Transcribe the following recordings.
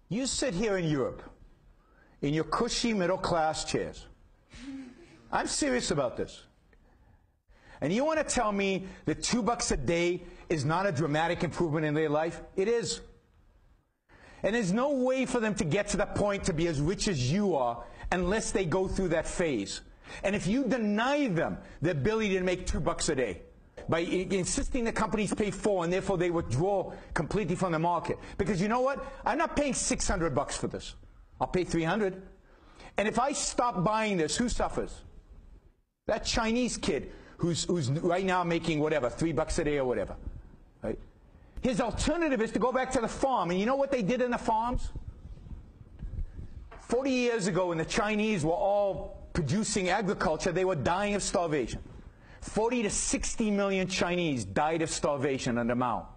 You sit here in Europe, in your cushy middle-class chairs. I'm serious about this. And you want to tell me that $2 a day is not a dramatic improvement in their life? It is. And there's no way for them to get to that point to be as rich as you are unless they go through that phase. And if you deny them the ability to make $2 a day, by insisting that companies pay $4 and therefore they withdraw completely from the market. Because you know what? I'm not paying $600 for this. I'll pay $300. And if I stop buying this, who suffers? That Chinese kid who's right now making whatever, $3 a day or whatever. Right? His alternative is to go back to the farm. And you know what they did in the farms? 40 years ago, when the Chinese were all producing agriculture, they were dying of starvation. 40 to 60 million Chinese died of starvation under Mao.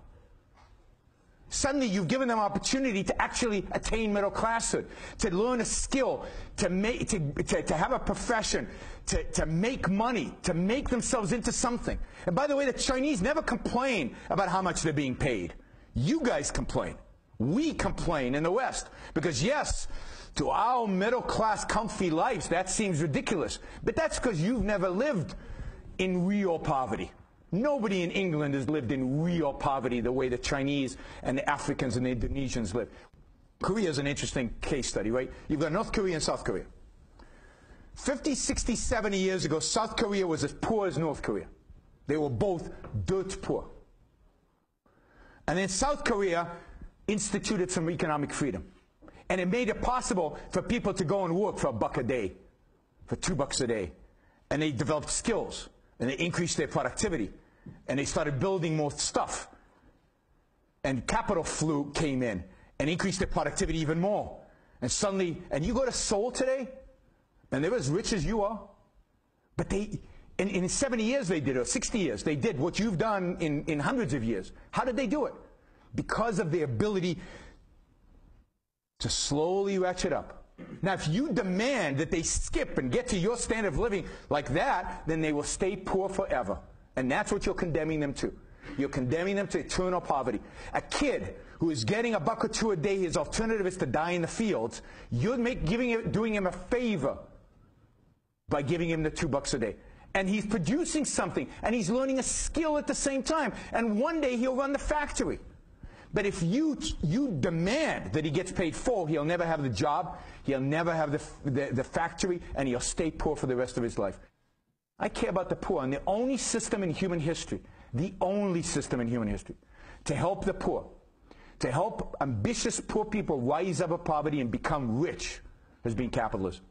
Suddenly, you've given them opportunity to actually attain middle classhood, to learn a skill, to have a profession, to make money, to make themselves into something. And by the way, the Chinese never complain about how much they're being paid. You guys complain. We complain in the West. Because yes, to our middle class comfy lives, that seems ridiculous. But that's because you've never lived in real poverty. Nobody in England has lived in real poverty the way the Chinese and the Africans and the Indonesians live. Korea is an interesting case study, right? You've got North Korea and South Korea. 50, 60, 70 years ago, South Korea was as poor as North Korea. They were both dirt poor. And then South Korea instituted some economic freedom. And it made it possible for people to go and work for $1 a day, for $2 a day. And they developed skills. And they increased their productivity. And they started building more stuff. And capital came in and increased their productivity even more. And suddenly, and you go to Seoul today, and they're as rich as you are. But they, in 70 years they did, or 60 years, they did what you've done in hundreds of years. How did they do it? Because of their ability to slowly ratchet up. Now, if you demand that they skip and get to your standard of living like that, then they will stay poor forever. And that's what you're condemning them to. You're condemning them to eternal poverty. A kid who is getting $1 or $2 a day, his alternative is to die in the fields. You're doing him a favor by giving him the $2 a day. And he's producing something, and he's learning a skill at the same time. And one day he'll run the factory. But if you demand that he gets paid full, he'll never have the job, he'll never have the factory, and he'll stay poor for the rest of his life. I care about the poor, and the only system in human history, to help the poor, to help ambitious poor people rise out of poverty and become rich, has been capitalism.